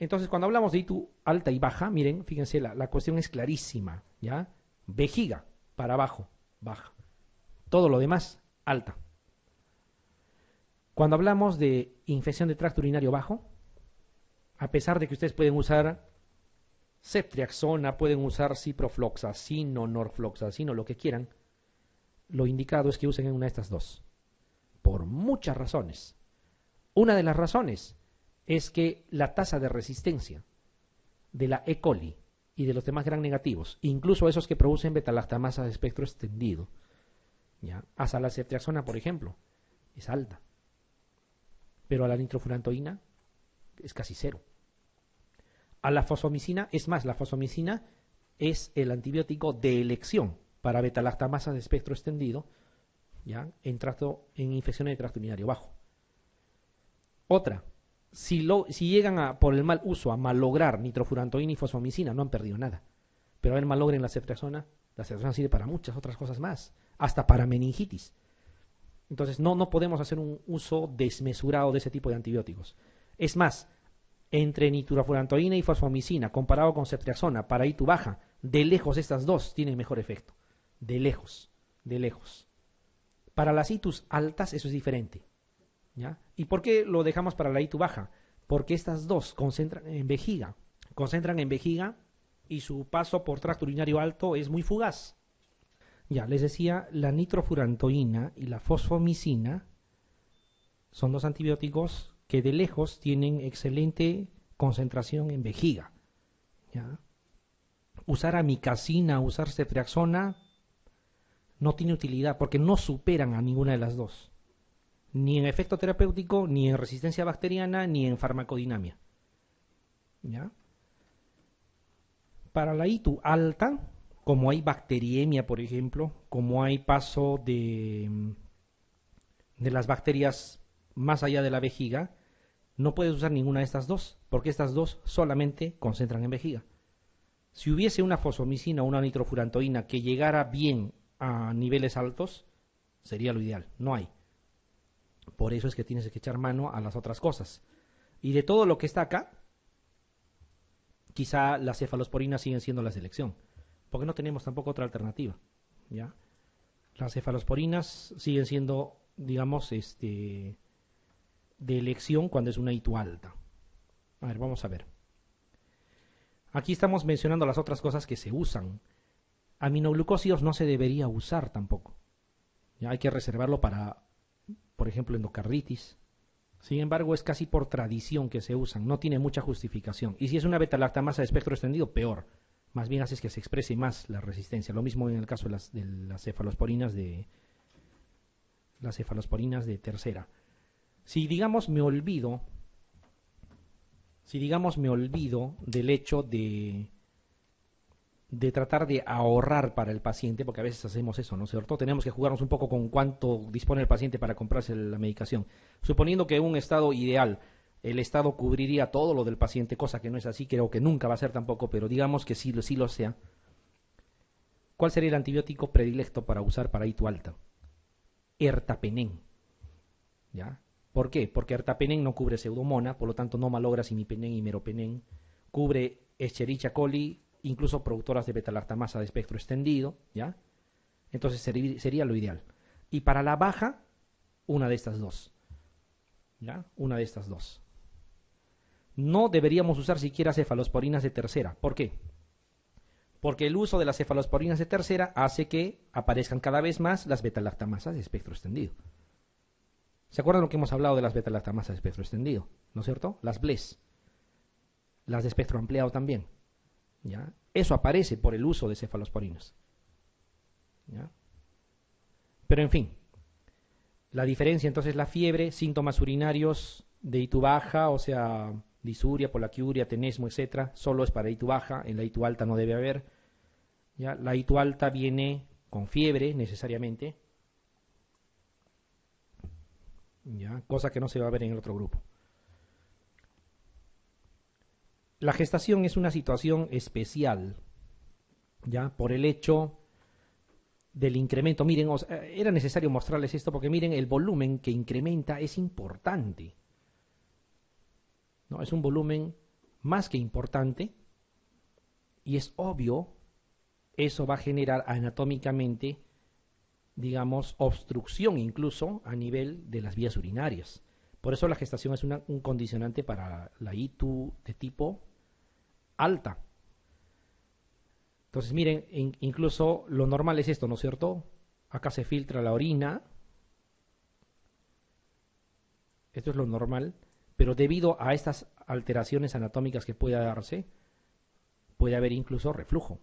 Entonces, cuando hablamos de ITU alta y baja, miren, fíjense, la cuestión es clarísima, ¿ya? Vejiga, para abajo, baja. Todo lo demás, alta. Cuando hablamos de infección de tracto urinario bajo, a pesar de que ustedes pueden usar ceftriaxona, pueden usar ciprofloxacino, norfloxacino, lo que quieran, lo indicado es que usen una de estas dos, por muchas razones. Una de las razones es que la tasa de resistencia de la E. coli y de los demás gram negativos, incluso esos que producen beta-lactamasa de espectro extendido, ¿ya? Hasta la ceftriaxona, por ejemplo, es alta. Pero a la nitrofurantoína es casi cero. A la fosfomicina, es más, la fosfomicina es el antibiótico de elección para beta-lactamasa de espectro extendido, ¿ya? En infecciones de tracto urinario bajo. Otra, si llegan por el mal uso a malograr nitrofurantoína y fosfomicina, no han perdido nada. Pero a ver, malogren la ceftriaxona sirve para muchas otras cosas más, hasta para meningitis. Entonces no podemos hacer un uso desmesurado de ese tipo de antibióticos. Es más, entre nitrofurantoína y fosfomicina, comparado con ceftriaxona para ITU baja, de lejos estas dos tienen mejor efecto. De lejos, de lejos. Para las ITUs altas eso es diferente, ¿ya? ¿Y por qué lo dejamos para la ITU baja? Porque estas dos concentran en vejiga y su paso por tracto urinario alto es muy fugaz. Ya, les decía, la nitrofurantoína y la fosfomicina son dos antibióticos que de lejos tienen excelente concentración en vejiga, ¿ya? Usar amicacina, usar ceftriaxona no tiene utilidad porque no superan a ninguna de las dos. Ni en efecto terapéutico, ni en resistencia bacteriana, ni en farmacodinamia, ¿ya? Para la ITU alta, como hay bacteriemia, por ejemplo, como hay paso de las bacterias más allá de la vejiga, no puedes usar ninguna de estas dos, porque estas dos solamente concentran en vejiga. Si hubiese una fosfomicina o una nitrofurantoína que llegara bien a niveles altos, sería lo ideal. No hay. Por eso es que tienes que echar mano a las otras cosas. Y de todo lo que está acá, quizá las cefalosporinas siguen siendo la selección, porque no tenemos tampoco otra alternativa, ¿ya? Las cefalosporinas siguen siendo, digamos, de elección cuando es una ITU alta. A ver, vamos a ver. Aquí estamos mencionando las otras cosas que se usan. Aminoglucósidos no se debería usar tampoco. Ya hay que reservarlo para, por ejemplo, endocarditis. Sin embargo, es casi por tradición que se usan. No tiene mucha justificación. Y si es una beta-lactamasa de espectro extendido, peor. Más bien haces que se exprese más la resistencia. Lo mismo en el caso de las cefalosporinas de tercera. Si digamos me olvido del hecho de tratar de ahorrar para el paciente, porque a veces hacemos eso, ¿no es cierto? Tenemos que jugarnos un poco con cuánto dispone el paciente para comprarse la medicación. Suponiendo que en un estado ideal el Estado cubriría todo lo del paciente, cosa que no es así, creo que nunca va a ser tampoco, pero digamos que sí lo sea. ¿Cuál sería el antibiótico predilecto para usar para ITU alta? Ertapenem, ¿ya? ¿Por qué? Porque ertapenem no cubre pseudomonas, por lo tanto no malogra imipenem y meropenem, cubre Escherichia coli, incluso productoras de beta-lactamasa de espectro extendido, ¿ya? Entonces sería lo ideal. Y para la baja, una de estas dos, ¿ya? Una de estas dos. No deberíamos usar siquiera cefalosporinas de tercera. ¿Por qué? Porque el uso de las cefalosporinas de tercera hace que aparezcan cada vez más las beta-lactamasas de espectro extendido. ¿Se acuerdan lo que hemos hablado de las beta-lactamasas de espectro extendido? ¿No es cierto? Las BLES. Las de espectro ampliado también, ¿ya? Eso aparece por el uso de cefalosporinas, ¿ya? Pero en fin, la diferencia entonces, la fiebre, síntomas urinarios de ITU baja, o sea, disuria, polaquiuria, tenesmo, etcétera, solo es para ITU baja, en la ITU alta no debe haber, ¿ya? La ITU alta viene con fiebre necesariamente, ¿ya? Cosa que no se va a ver en el otro grupo. La gestación es una situación especial, ¿ya? Por el hecho del incremento. Miren, era necesario mostrarles esto porque miren, el volumen que incrementa es importante, ¿no? Es un volumen más que importante, y es obvio, eso va a generar anatómicamente, digamos, obstrucción incluso a nivel de las vías urinarias. Por eso la gestación es un condicionante para la ITU de tipo alta. Entonces, miren, incluso lo normal es esto, ¿no es cierto? Acá se filtra la orina. Esto es lo normal. Pero debido a estas alteraciones anatómicas que pueda darse, puede haber incluso reflujo.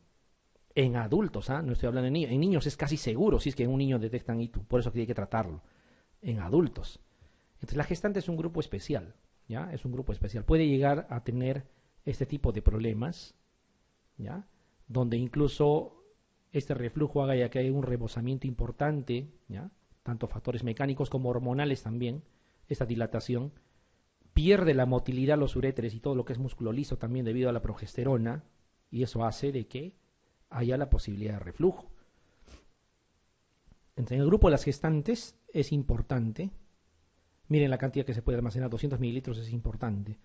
En adultos, no estoy hablando de niños. En niños es casi seguro si es que en un niño detectan ITU. Por eso que hay que tratarlo. En adultos. Entonces la gestante es un grupo especial. ¿Ya? Es un grupo especial. Puede llegar a tener este tipo de problemas. ¿Ya? Donde incluso este reflujo haga ya que hay un rebosamiento importante, ¿ya? Tanto factores mecánicos como hormonales también, esta dilatación, pierde la motilidad los uréteres y todo lo que es músculo liso también debido a la progesterona, y eso hace de que haya la posibilidad de reflujo. Entonces, en el grupo de las gestantes es importante, miren la cantidad que se puede almacenar, 200 mililitros es importante.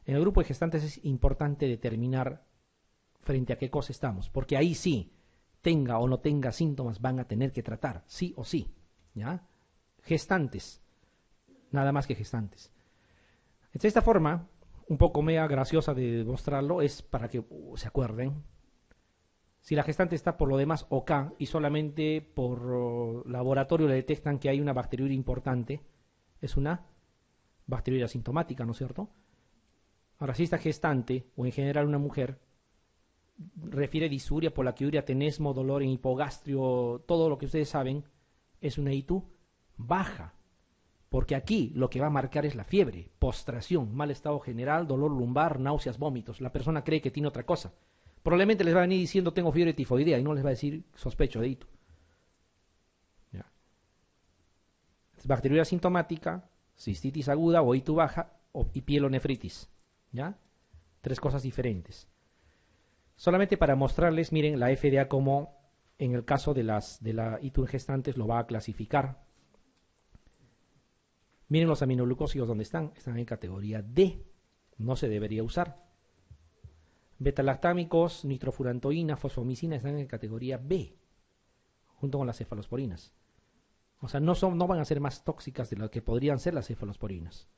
En el grupo de gestantes es importante determinar frente a qué cosa estamos, porque ahí sí, tenga o no tenga síntomas, van a tener que tratar, sí o sí, ¿ya? Gestantes, nada más que gestantes. De esta forma, un poco mea graciosa de mostrarlo, es para que se acuerden. Si la gestante está por lo demás OK y solamente por laboratorio le detectan que hay una bacteriuria importante, es una bacteriuria asintomática, ¿no es cierto? Ahora, si esta gestante, o en general una mujer, refiere disuria, polaquiuria, tenesmo, dolor en hipogastrio, todo lo que ustedes saben, es una ITU baja. Porque aquí lo que va a marcar es la fiebre, postración, mal estado general, dolor lumbar, náuseas, vómitos. La persona cree que tiene otra cosa. Probablemente les va a venir diciendo tengo fiebre tifoidea y no les va a decir sospecho de ITU. ¿Ya? Bacteriuria asintomática, cistitis aguda o ITU baja y pielonefritis. ¿Ya? Tres cosas diferentes. Solamente para mostrarles, miren, la FDA como en el caso de la ITU en gestantes lo va a clasificar. Miren los aminoglucósidos donde están en categoría D, no se debería usar. Betalactámicos, nitrofurantoína, fosfomicina están en categoría B, junto con las cefalosporinas. O sea, no van a ser más tóxicas de lo que podrían ser las cefalosporinas.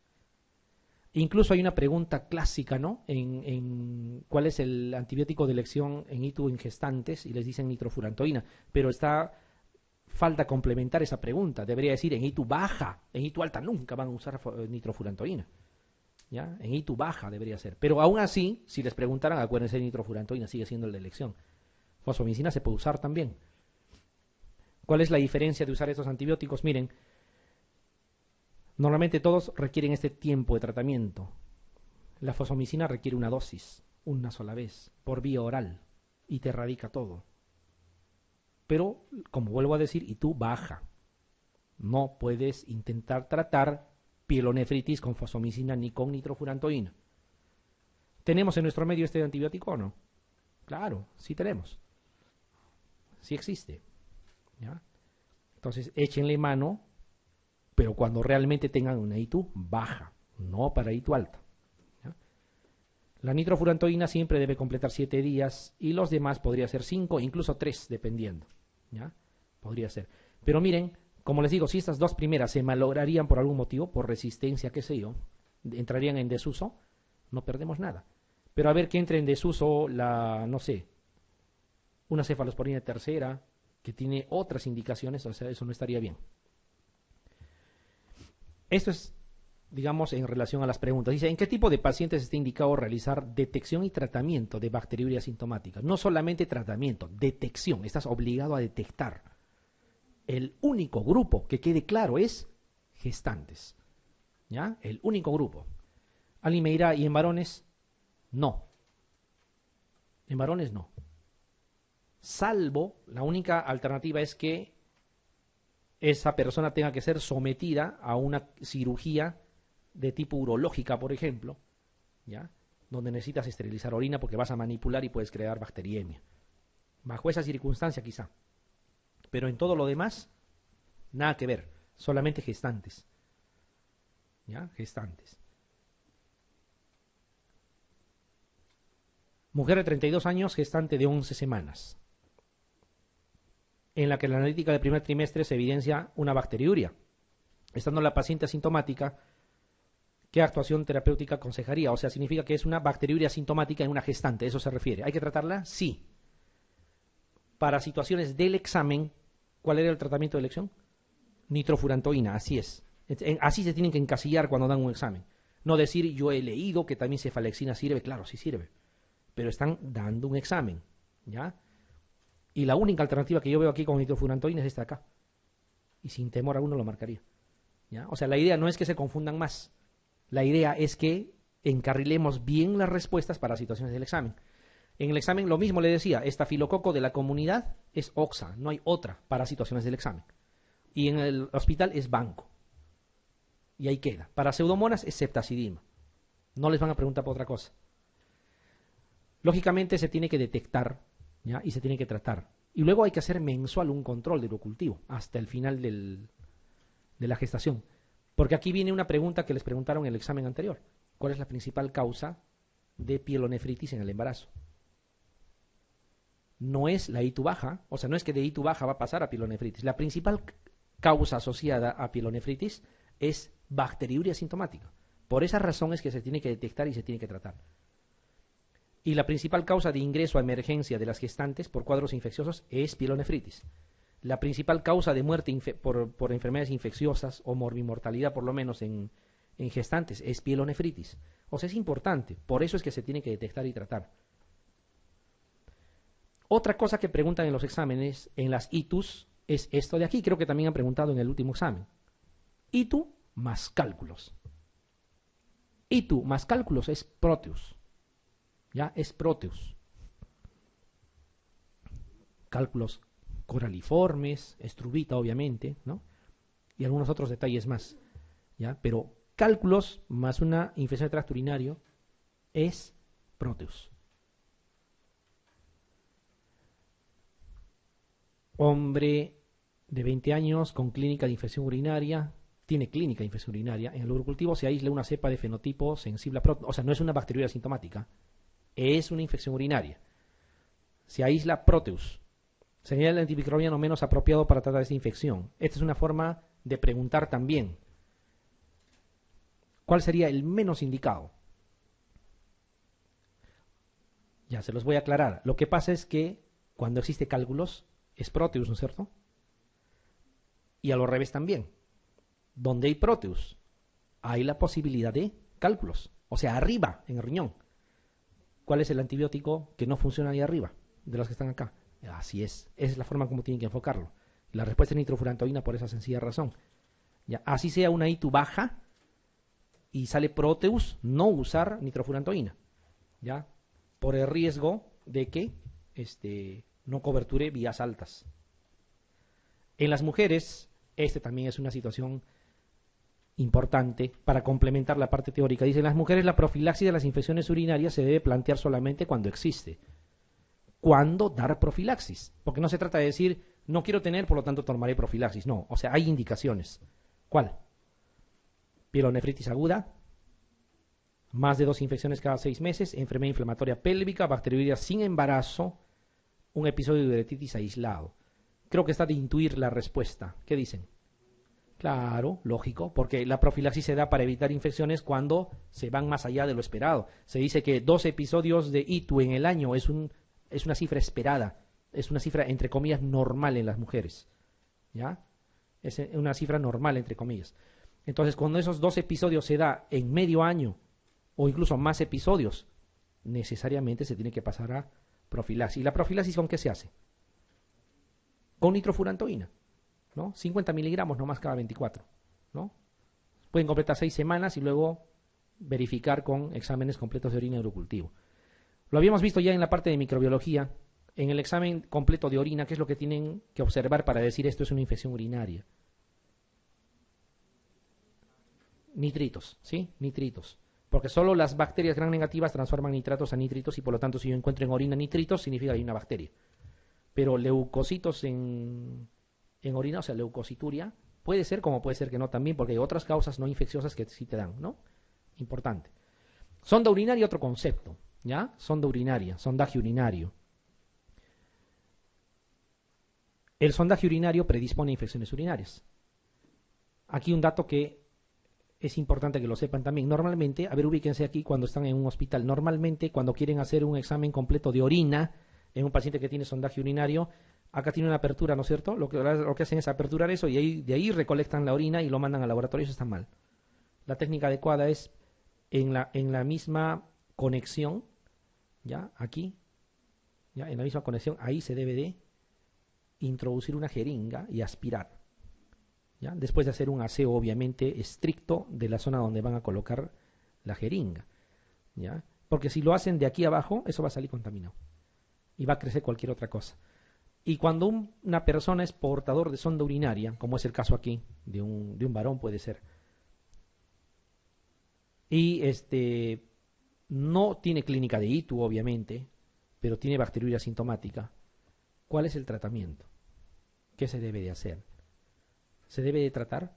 Incluso hay una pregunta clásica, ¿no? En ¿cuál es el antibiótico de elección en ITU en gestantes? Y les dicen nitrofurantoína, pero falta complementar esa pregunta. Debería decir en ITU baja, en ITU alta nunca van a usar nitrofurantoína. ¿Ya? En ITU baja debería ser. Pero aún así, si les preguntaran, acuérdense de nitrofurantoína, sigue siendo el de elección. Fosfomicina se puede usar también. ¿Cuál es la diferencia de usar estos antibióticos? Miren, normalmente todos requieren este tiempo de tratamiento. La fosfomicina requiere una dosis, una sola vez, por vía oral, y te erradica todo. Pero, como vuelvo a decir, ITU baja. No puedes intentar tratar pielonefritis con fosfomicina ni con nitrofurantoína. ¿Tenemos en nuestro medio este antibiótico o no? Claro, sí tenemos. Sí existe. ¿Ya? Entonces, échenle mano, pero cuando realmente tengan una ITU baja, no para ITU alta. ¿Ya? La nitrofurantoína siempre debe completar 7 días y los demás podría ser 5, incluso 3, dependiendo. ¿Ya? Podría ser. Pero miren, como les digo, si estas dos primeras se malograrían por algún motivo, por resistencia, qué sé yo, entrarían en desuso, no perdemos nada. Pero a ver que entre en desuso no sé, una cefalosporina tercera, que tiene otras indicaciones, o sea, eso no estaría bien. Esto es, digamos, en relación a las preguntas. Dice, ¿en qué tipo de pacientes está indicado realizar detección y tratamiento de bacteriuria asintomática? No solamente tratamiento, detección. Estás obligado a detectar. El único grupo, que quede claro, es gestantes. ¿Ya? El único grupo. Alguien me dirá, ¿y en varones? No. En varones no. Salvo, la única alternativa es que esa persona tenga que ser sometida a una cirugía de tipo urológica, por ejemplo, ¿ya? Donde necesitas esterilizar orina porque vas a manipular y puedes crear bacteriemia. Bajo esa circunstancia quizá. Pero en todo lo demás, nada que ver, solamente gestantes. ¿Ya? Gestantes. Mujer de 32 años, gestante de 11 semanas, en la que en la analítica del primer trimestre se evidencia una bacteriuria. Estando la paciente asintomática, ¿qué actuación terapéutica aconsejaría? O sea, significa que es una bacteriuria asintomática en una gestante, ¿eso se refiere? ¿Hay que tratarla? Sí. Para situaciones del examen, ¿cuál era el tratamiento de elección? Nitrofurantoína, así es. Así se tienen que encasillar cuando dan un examen. No decir, yo he leído que también cefalexina sirve, claro, sí sirve. Pero están dando un examen, ¿ya? Y la única alternativa que yo veo aquí con nitrofurantoína es esta acá. Y sin temor alguno lo marcaría, ¿ya? O sea, la idea no es que se confundan más. La idea es que encarrilemos bien las respuestas para situaciones del examen. En el examen lo mismo le decía, estafilococo de la comunidad es oxa, no hay otra para situaciones del examen. Y en el hospital es banco. Y ahí queda. Para pseudomonas es septacidima. No les van a preguntar por otra cosa. Lógicamente se tiene que detectar, ¿ya? Y se tiene que tratar. Y luego hay que hacer mensual un control del cultivo hasta el final de la gestación. Porque aquí viene una pregunta que les preguntaron en el examen anterior. ¿Cuál es la principal causa de pielonefritis en el embarazo? No es la ITU baja, o sea, no es que de ITU baja va a pasar a pielonefritis. La principal causa asociada a pielonefritis es bacteriuria asintomática. Por esa razón es que se tiene que detectar y se tiene que tratar. Y la principal causa de ingreso a emergencia de las gestantes por cuadros infecciosos es pielonefritis. La principal causa de muerte por enfermedades infecciosas o morbimortalidad, por lo menos en gestantes, es pielonefritis. O sea, es importante. Por eso es que se tiene que detectar y tratar. Otra cosa que preguntan en los exámenes, en las ITUs, es esto de aquí. Creo que también han preguntado en el último examen. ITU más cálculos. ITU más cálculos es Proteus. ¿Ya? Es Proteus. Cálculos coraliformes, estrubita obviamente, ¿no? Y algunos otros detalles más, ¿ya? Pero cálculos más una infección de tracto urinario es Proteus. Hombre de 20 años con clínica de infección urinaria, tiene clínica de infección urinaria, en el urocultivo se aísla una cepa de fenotipo sensible a Proteus, o sea, no es una bacteriuria asintomática, es una infección urinaria. Se aísla Proteus. Sería el antimicrobiano menos apropiado para tratar esta infección. Esta es una forma de preguntar también. ¿Cuál sería el menos indicado? Ya se los voy a aclarar. Lo que pasa es que cuando existe cálculos es Proteus, ¿no es cierto? Y a lo revés también. Donde hay Proteus, hay la posibilidad de cálculos. O sea, arriba, en el riñón. ¿Cuál es el antibiótico que no funciona ahí arriba, de los que están acá? Así es. Esa es la forma como tienen que enfocarlo. La respuesta es nitrofurantoína por esa sencilla razón. Ya, así sea una ITU baja y sale Proteus, no usar nitrofurantoína. ¿Ya? Por el riesgo de que no coberture vías altas. En las mujeres, también es una situación importante para complementar la parte teórica. Dice, en las mujeres la profilaxis de las infecciones urinarias se debe plantear solamente cuando existe. ¿Cuándo dar profilaxis? Porque no se trata de decir, no quiero tener, por lo tanto tomaré profilaxis. No, o sea, hay indicaciones. ¿Cuál? Pielonefritis aguda, más de 2 infecciones cada 6 meses, enfermedad inflamatoria pélvica, bacteriuria sin embarazo, un episodio de uretritis aislado. Creo que está de intuir la respuesta. ¿Qué dicen? Claro, lógico, porque la profilaxis se da para evitar infecciones cuando se van más allá de lo esperado. Se dice que 2 episodios de ITU en el año es una cifra esperada, es una cifra entre comillas normal en las mujeres, ¿ya? Es una cifra normal entre comillas. Entonces, cuando esos 2 episodios se da en medio año o incluso más episodios, necesariamente se tiene que pasar a profilaxis. ¿Y la profilaxis con qué se hace? Con nitrofurantoína, ¿no? 50 miligramos nomás cada 24, ¿no? Pueden completar 6 semanas y luego verificar con exámenes completos de orina y urocultivo. Lo habíamos visto ya en la parte de microbiología, en el examen completo de orina, ¿qué es lo que tienen que observar para decir esto es una infección urinaria? Nitritos, ¿sí? Nitritos. Porque solo las bacterias gram negativas transforman nitratos a nitritos y por lo tanto si yo encuentro en orina nitritos significa que hay una bacteria. Pero leucocitos en orina, o sea, leucocituria, puede ser como puede ser que no también, porque hay otras causas no infecciosas que sí te dan, ¿no? Importante. Sonda urinaria, otro concepto. ¿ya? Sonda urinaria, sondaje urinario. El sondaje urinario predispone a infecciones urinarias. Aquí un dato que es importante que lo sepan también. Normalmente, a ver, ubíquense aquí cuando están en un hospital. Normalmente, cuando quieren hacer un examen completo de orina en un paciente que tiene sondaje urinario, acá tiene una apertura, ¿no es cierto? Lo que hacen es aperturar eso y de ahí recolectan la orina y lo mandan al laboratorio. Eso está mal. La técnica adecuada es en la misma conexión, ¿ya? Aquí, ¿ya? En la misma conexión, ahí se debe de introducir una jeringa y aspirar, ¿ya? Después de hacer un aseo obviamente estricto de la zona donde van a colocar la jeringa, ¿ya? Porque si lo hacen de aquí abajo, eso va a salir contaminado y va a crecer cualquier otra cosa. Y cuando una persona es portador de sonda urinaria, como es el caso aquí, de un varón puede ser, y no tiene clínica de ITU obviamente, pero tiene bacteriuria asintomática, ¿cuál es el tratamiento? ¿Qué se debe de hacer? ¿Se debe de tratar?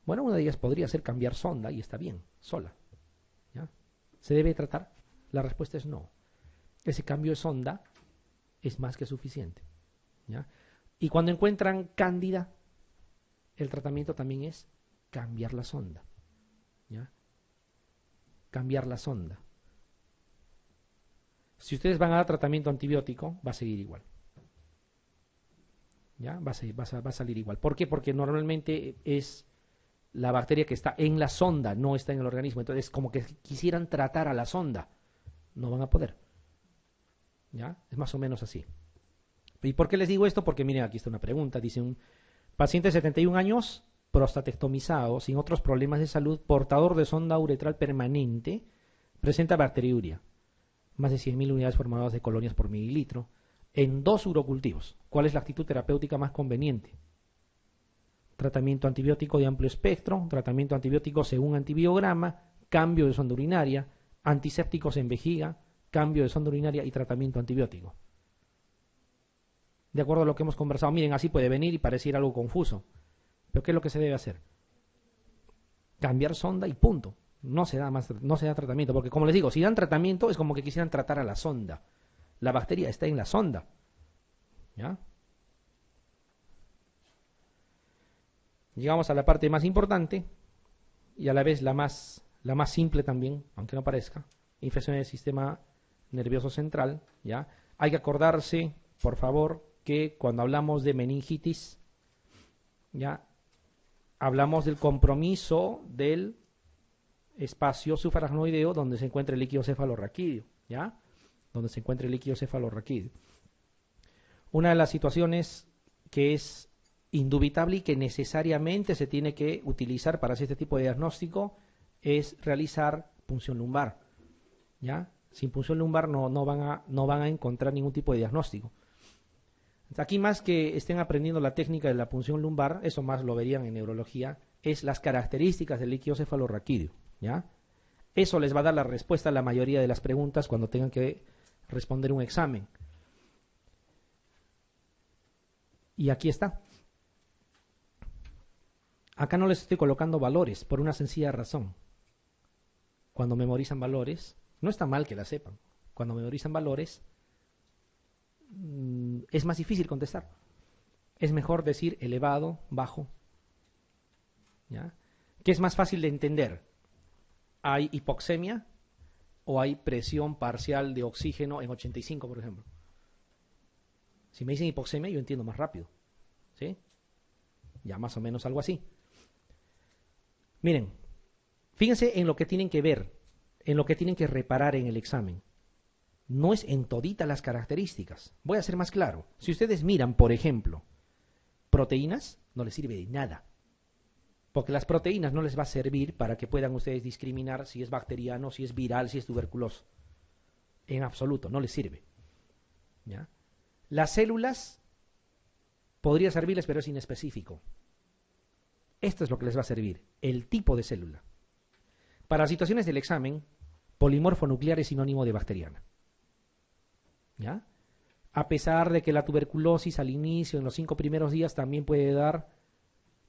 Bueno, una de ellas podría ser cambiar sonda y está bien, sola, ¿ya? ¿Se debe de tratar? La respuesta es no. Ese cambio de sonda es más que suficiente, ¿ya? Y cuando encuentran cándida, el tratamiento también es cambiar la sonda, ¿ya? Cambiar la sonda. Si ustedes van a dar tratamiento antibiótico, va a seguir igual, ¿ya? Va a salir igual. ¿Por qué? Porque normalmente es la bacteria que está en la sonda, no está en el organismo. Entonces, como que quisieran tratar a la sonda, no van a poder, ¿ya? Es más o menos así. ¿Y por qué les digo esto? Porque miren, aquí está una pregunta. Dice un paciente de 71 años, prostatectomizado, sin otros problemas de salud, portador de sonda uretral permanente, presenta bacteriuria. Más de 100.000 unidades formadas de colonias por mililitro, en 2 urocultivos. ¿Cuál es la actitud terapéutica más conveniente? Tratamiento antibiótico de amplio espectro, tratamiento antibiótico según antibiograma, cambio de sonda urinaria, antisépticos en vejiga, cambio de sonda urinaria y tratamiento antibiótico. De acuerdo a lo que hemos conversado, miren, así puede venir y parecer algo confuso. ¿Pero qué es lo que se debe hacer? Cambiar sonda y punto. No se da tratamiento, porque como les digo, si dan tratamiento es como que quisieran tratar a la sonda. La bacteria está en la sonda, ¿ya? Llegamos a la parte más importante y a la vez la más simple también, aunque no parezca. Infección del sistema nervioso central, ¿ya? Hay que acordarse, por favor, que cuando hablamos de meningitis, ¿ya? Hablamos del compromiso del espacio supraracnoideo donde se encuentra el líquido cefalorraquídeo, ¿ya? Donde se encuentra el líquido cefalorraquídeo. Una de las situaciones que es indubitable y que necesariamente se tiene que utilizar para hacer este tipo de diagnóstico es realizar punción lumbar, ¿ya? Sin punción lumbar no van a encontrar ningún tipo de diagnóstico. Aquí más que estén aprendiendo la técnica de la punción lumbar, eso más lo verían en neurología, es las características del líquido cefalorraquídeo, ¿ya? Eso les va a dar la respuesta a la mayoría de las preguntas cuando tengan que responder un examen. Y aquí está. Acá no les estoy colocando valores por una sencilla razón. Cuando memorizan valores, no está mal que la sepan. Cuando memorizan valores, es más difícil contestar. Es mejor decir elevado, bajo, ¿ya? ¿Qué es más fácil de entender? ¿Hay hipoxemia o hay presión parcial de oxígeno en 85, por ejemplo? Si me dicen hipoxemia, yo entiendo más rápido, ¿sí? Ya más o menos algo así. Miren, fíjense en lo que tienen que ver, en lo que tienen que reparar en el examen. No es en toditas las características. Voy a ser más claro. Si ustedes miran, por ejemplo, proteínas, no les sirve de nada. Porque las proteínas no les va a servir para que puedan ustedes discriminar si es bacteriano, si es viral, si es tuberculoso. En absoluto, no les sirve, ¿ya? Las células podría servirles, pero es inespecífico. Esto es lo que les va a servir, el tipo de célula. Para situaciones del examen, polimorfo nuclear es sinónimo de bacteriana, ¿ya? A pesar de que la tuberculosis al inicio, en los 5 primeros días, también puede dar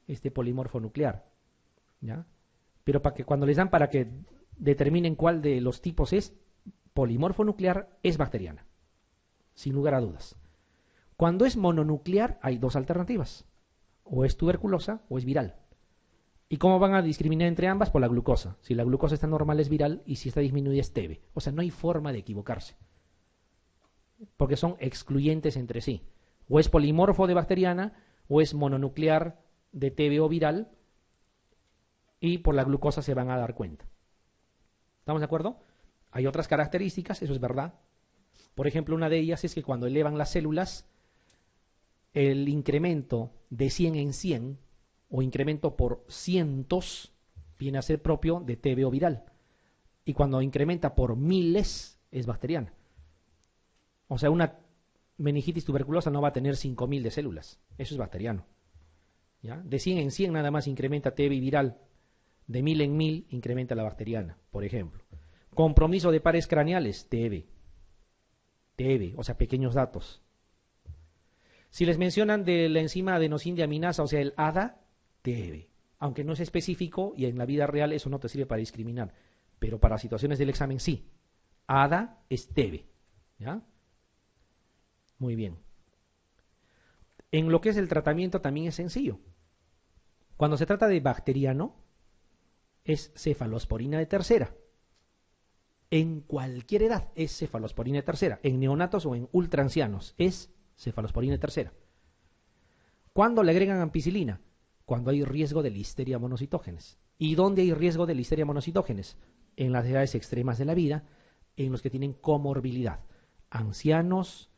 este polimorfo nuclear, ¿ya? Pero cuando les dan para que determinen cuál de los tipos es polimorfo nuclear, es bacteriana, sin lugar a dudas. Cuando es mononuclear hay dos alternativas, o es tuberculosa o es viral. ¿Y cómo van a discriminar entre ambas? Por la glucosa. Si la glucosa está normal es viral y si está disminuida es TB. O sea, no hay forma de equivocarse, porque son excluyentes entre sí. O es polimorfo de bacteriana o es mononuclear de TB o viral, y por la glucosa se van a dar cuenta. ¿Estamos de acuerdo? Hay otras características, eso es verdad. Por ejemplo, una de ellas es que cuando elevan las células, el incremento de 100 en 100 o incremento por cientos viene a ser propio de TB o viral. Y cuando incrementa por miles es bacteriana. O sea, una meningitis tuberculosa no va a tener 5000 de células. Eso es bacteriano. ¿Ya? De 100 en 100 nada más incrementa TB y viral. De 1000 en 1000 incrementa la bacteriana, por ejemplo. Compromiso de pares craneales, TB. TB, o sea, pequeños datos. Si les mencionan de la enzima adenosíndeaminasa, o sea, el ADA, TB. Aunque no es específico y en la vida real eso no te sirve para discriminar. Pero para situaciones del examen sí. ADA es TB. ¿Ya? Muy bien. En lo que es el tratamiento también es sencillo. Cuando se trata de bacteriano, es cefalosporina de tercera. En cualquier edad es cefalosporina de tercera. En neonatos o en ultraancianos es cefalosporina de tercera. ¿Cuándo le agregan ampicilina? Cuando hay riesgo de listeria monocitógenes. ¿Y dónde hay riesgo de listeria monocitógenes? En las edades extremas de la vida, en los que tienen comorbilidad. Ancianos,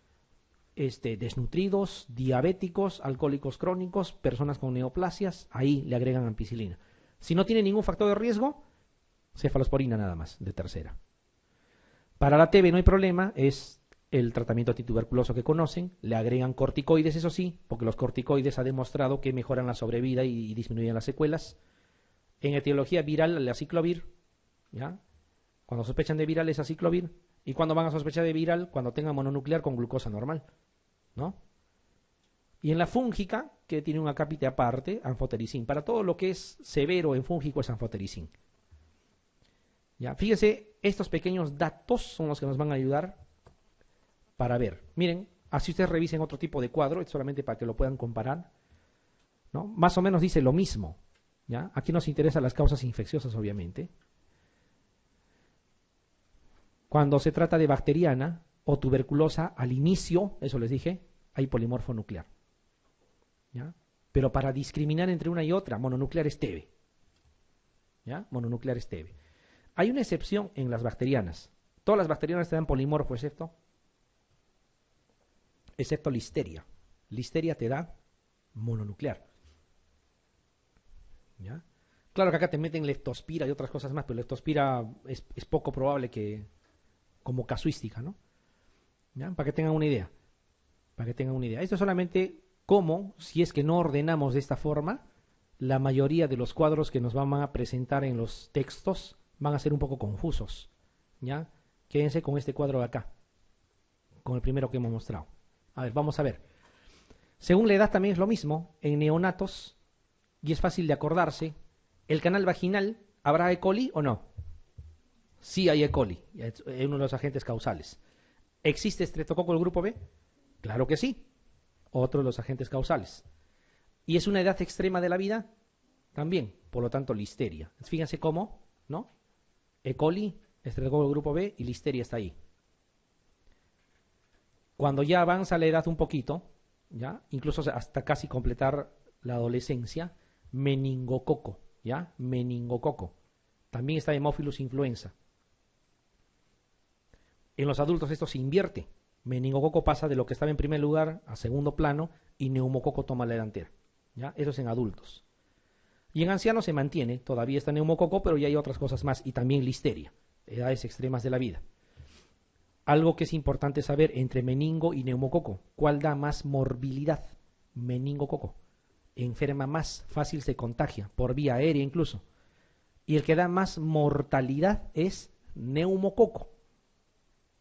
desnutridos, diabéticos, alcohólicos crónicos, personas con neoplasias, ahí le agregan ampicilina. Si no tiene ningún factor de riesgo, cefalosporina nada más, de tercera. Para la TB no hay problema, es el tratamiento antituberculoso que conocen, le agregan corticoides, eso sí, porque los corticoides ha demostrado que mejoran la sobrevida y disminuyen las secuelas. En etiología viral, el aciclovir, ¿ya? Cuando sospechan de viral es aciclovir, y cuando van a sospechar de viral, cuando tengan mononuclear con glucosa normal, ¿no? Y en la fúngica, que tiene una cápita aparte, anfotericin. Para todo lo que es severo en fúngico es anfotericin. Ya, fíjense, estos pequeños datos son los que nos van a ayudar para ver. Miren, así ustedes revisen otro tipo de cuadro, es solamente para que lo puedan comparar, ¿no? Más o menos dice lo mismo, ¿ya? Aquí nos interesan las causas infecciosas, obviamente. Cuando se trata de bacteriana o tuberculosa, al inicio, eso les dije, hay polimorfo nuclear. ¿Ya? Pero para discriminar entre una y otra, mononuclear es TB. ¿Ya? Mononuclear es TB. Hay una excepción en las bacterianas. Todas las bacterianas te dan polimorfo, excepto listeria. Listeria te da mononuclear. ¿Ya? Claro que acá te meten leptospira y otras cosas más, pero leptospira es poco probable que, como casuística, ¿no? ¿Ya? Para que tengan una idea. Para que tengan una idea. Esto es solamente cómo, si es que no ordenamos de esta forma, la mayoría de los cuadros que nos van a presentar en los textos van a ser un poco confusos. ¿Ya? Quédense con este cuadro de acá, con el primero que hemos mostrado. A ver, vamos a ver. Según la edad también es lo mismo. En neonatos, y es fácil de acordarse, el canal vaginal, ¿habrá E. coli o no? Sí hay E. coli, es uno de los agentes causales. ¿Existe estreptococo del grupo B? Claro que sí. Otro de los agentes causales. ¿Y es una edad extrema de la vida? También, por lo tanto, listeria. Fíjense cómo, ¿no? E. coli, estreptococo del grupo B y listeria está ahí. Cuando ya avanza la edad un poquito, ¿ya? Incluso hasta casi completar la adolescencia, meningococo, ¿ya? Meningococo. También está Haemophilus influenza. En los adultos esto se invierte. Meningococo pasa de lo que estaba en primer lugar a segundo plano y neumococo toma la delantera. ¿Ya? Eso es en adultos. Y en ancianos se mantiene, todavía está neumococo, pero ya hay otras cosas más y también listeria, edades extremas de la vida. Algo que es importante saber entre meningo y neumococo, ¿cuál da más morbilidad? Meningococo. Enferma más, fácil se contagia, por vía aérea incluso. Y el que da más mortalidad es neumococo.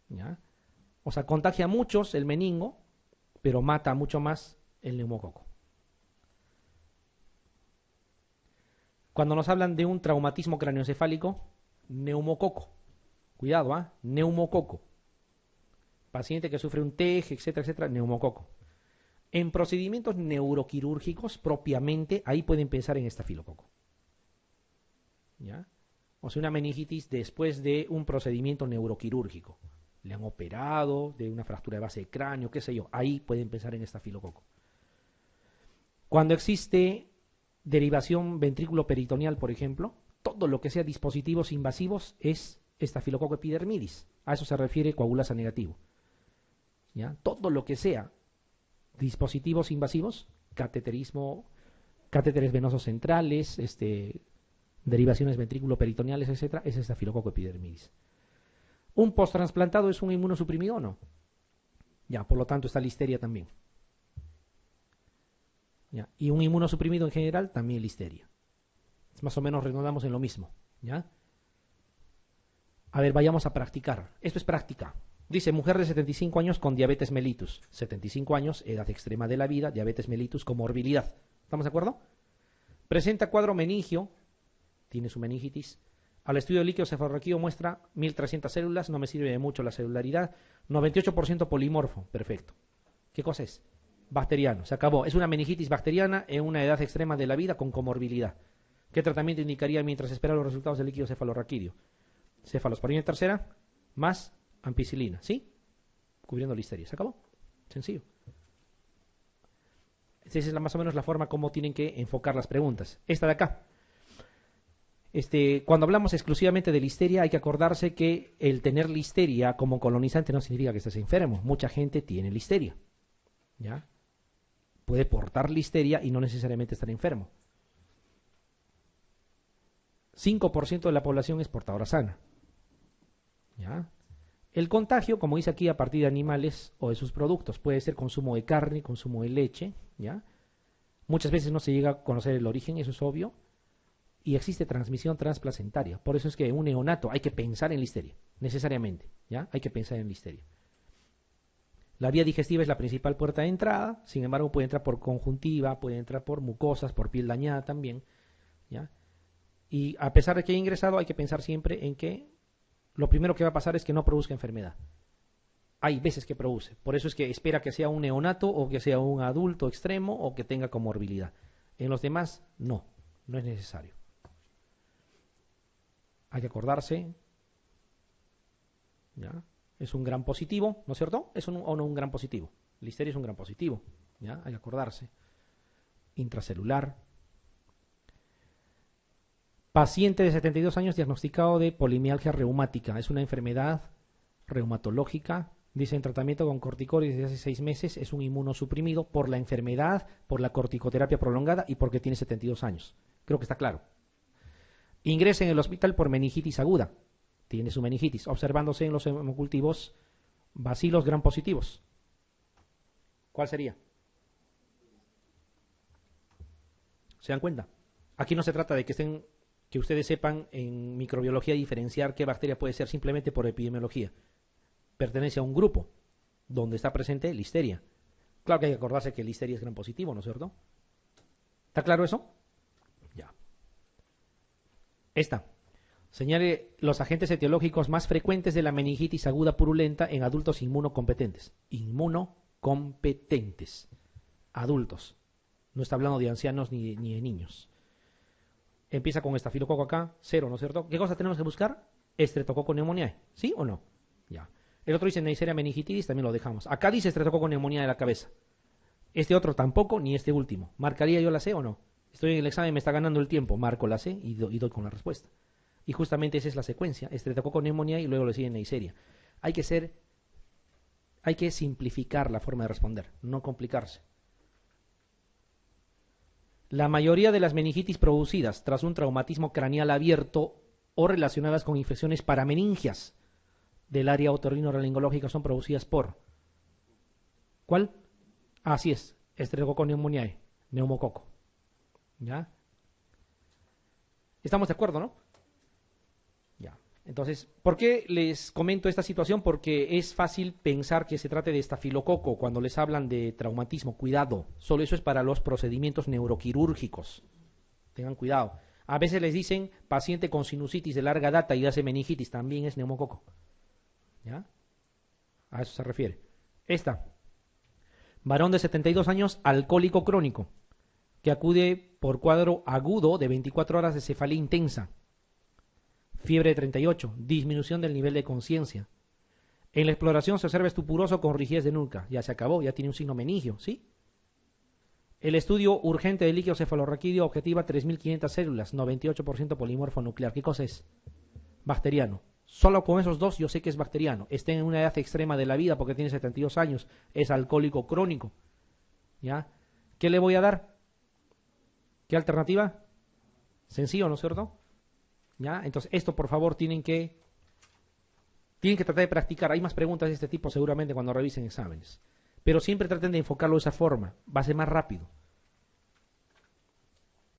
¿Ya? O sea, contagia a muchos el meningo, pero mata mucho más el neumococo. Cuando nos hablan de un traumatismo craneoencefálico, neumococo. Cuidado, neumococo. Paciente que sufre un TEG, etcétera, etcétera, neumococo. En procedimientos neuroquirúrgicos propiamente, ahí pueden pensar en estafilococo. ¿Ya? O sea, una meningitis después de un procedimiento neuroquirúrgico. Le han operado de una fractura de base de cráneo, qué sé yo. Ahí pueden pensar en estafilococo. Cuando existe derivación ventrículo-peritoneal, por ejemplo, todo lo que sea dispositivos invasivos es estafilococo epidermidis. A eso se refiere coagulasa negativo. ¿Ya? Todo lo que sea dispositivos invasivos, cateterismo, catéteres venosos centrales, derivaciones ventrículo-peritoneales, etcétera, es estafilococo epidermidis. ¿Un posttransplantado es un inmunosuprimido o no? Ya, por lo tanto está listeria también. ¿Ya? Y un inmunosuprimido en general también listeria. Más o menos redondamos en lo mismo. ¿Ya? A ver, vayamos a practicar. Esto es práctica. Dice, mujer de 75 años con diabetes mellitus. 75 años, edad extrema de la vida, diabetes mellitus, comorbilidad. ¿Estamos de acuerdo? Presenta cuadro meningio, tiene su meningitis. Al estudio de líquido cefalorraquídeo muestra 1300 células, no me sirve de mucho la celularidad. 98% polimorfo, perfecto. ¿Qué cosa es? Bacteriano, se acabó. Es una meningitis bacteriana en una edad extrema de la vida con comorbilidad. ¿Qué tratamiento indicaría mientras espera los resultados del líquido cefalorraquídeo? Cefalosporina tercera más ampicilina, ¿sí? Cubriendo listeria, ¿se acabó? Sencillo. Esa es más o menos la forma como tienen que enfocar las preguntas. Esta de acá. Cuando hablamos exclusivamente de listeria, hay que acordarse que el tener listeria como colonizante no significa que estés enfermo. Mucha gente tiene listeria, ¿ya? Puede portar listeria y no necesariamente estar enfermo. 5% de la población es portadora sana, ¿ya? El contagio, como dice aquí, a partir de animales o de sus productos, puede ser consumo de carne, consumo de leche, ¿ya? Muchas veces no se llega a conocer el origen, eso es obvio, y existe transmisión transplacentaria. Por eso es que un neonato hay que pensar en listeria, necesariamente, ¿ya? Hay que pensar en listeria. La vía digestiva es la principal puerta de entrada, sin embargo puede entrar por conjuntiva, puede entrar por mucosas, por piel dañada también, ¿ya? Y a pesar de que haya ingresado, hay que pensar siempre en que lo primero que va a pasar es que no produzca enfermedad. Hay veces que produce. Por eso es que espera que sea un neonato o que sea un adulto extremo o que tenga comorbilidad. En los demás, no es necesario. Hay que acordarse, ¿ya? Es un gran positivo, ¿no es cierto? ¿Es o no un gran positivo? Listeria es un gran positivo, ¿ya? Hay que acordarse. Intracelular. Paciente de 72 años diagnosticado de polimialgia reumática. Es una enfermedad reumatológica. Dice en tratamiento con corticoides desde hace 6 meses. Es un inmunosuprimido por la enfermedad, por la corticoterapia prolongada y porque tiene 72 años. Creo que está claro. Ingresa en el hospital por meningitis aguda. Tiene su meningitis, observándose en los hemocultivos bacilos gram positivos. ¿Cuál sería? ¿Se dan cuenta? Aquí no se trata de que ustedes sepan en microbiología diferenciar qué bacteria puede ser simplemente por epidemiología. Pertenece a un grupo donde está presente listeria. Claro que hay que acordarse que listeria es gran positivo, ¿no es cierto? ¿Está claro eso? Ya. Esta. Señale los agentes etiológicos más frecuentes de la meningitis aguda purulenta en adultos inmunocompetentes. Inmunocompetentes. Adultos. No está hablando de ancianos ni de niños. Empieza con estafilococo acá, 0, ¿no es cierto? ¿Qué cosa tenemos que buscar? Streptococcus pneumoniae, ¿sí o no? Ya. El otro dice Neisseria meningitis, también lo dejamos. Acá dice Streptococcus pneumoniae de la cabeza. Este otro tampoco, ni este último. ¿Marcaría yo la C o no? Estoy en el examen, me está ganando el tiempo. Marco la C y doy con la respuesta. Y justamente esa es la secuencia. Streptococcus pneumoniae y luego le sigue Neisseria. Hay que simplificar la forma de responder, no complicarse. La mayoría de las meningitis producidas tras un traumatismo craneal abierto o relacionadas con infecciones parameningias del área otorrinolaringológica son producidas por ¿cuál? Así es, Streptococcus pneumoniae, neumococo. ¿Ya? ¿Estamos de acuerdo, no? Ya. Entonces, ¿por qué les comento esta situación? Porque es fácil pensar que se trate de estafilococo cuando les hablan de traumatismo. Cuidado, solo eso es para los procedimientos neuroquirúrgicos. Tengan cuidado. A veces les dicen paciente con sinusitis de larga data y hace meningitis, también es neumococo. ¿Ya? A eso se refiere. Esta, varón de 72 años, alcohólico crónico, que acude por cuadro agudo de 24 horas de cefalea intensa, fiebre de 38, disminución del nivel de conciencia. En la exploración se observa estupuroso con rigidez de nuca. Ya se acabó, ya tiene un signo meningio, ¿sí? El estudio urgente de líquido cefalorraquídeo objetiva 3.500 células, 98% polimorfo nuclear. ¿Qué cosa es? Bacteriano. Solo con esos dos yo sé que es bacteriano. Está en una edad extrema de la vida porque tiene 72 años. Es alcohólico crónico. ¿Ya? ¿Qué le voy a dar? ¿Qué alternativa? Sencillo, ¿no es cierto? ¿Ya? Entonces, esto por favor tienen que tratar de practicar. Hay más preguntas de este tipo seguramente cuando revisen exámenes. Pero siempre traten de enfocarlo de esa forma. Va a ser más rápido.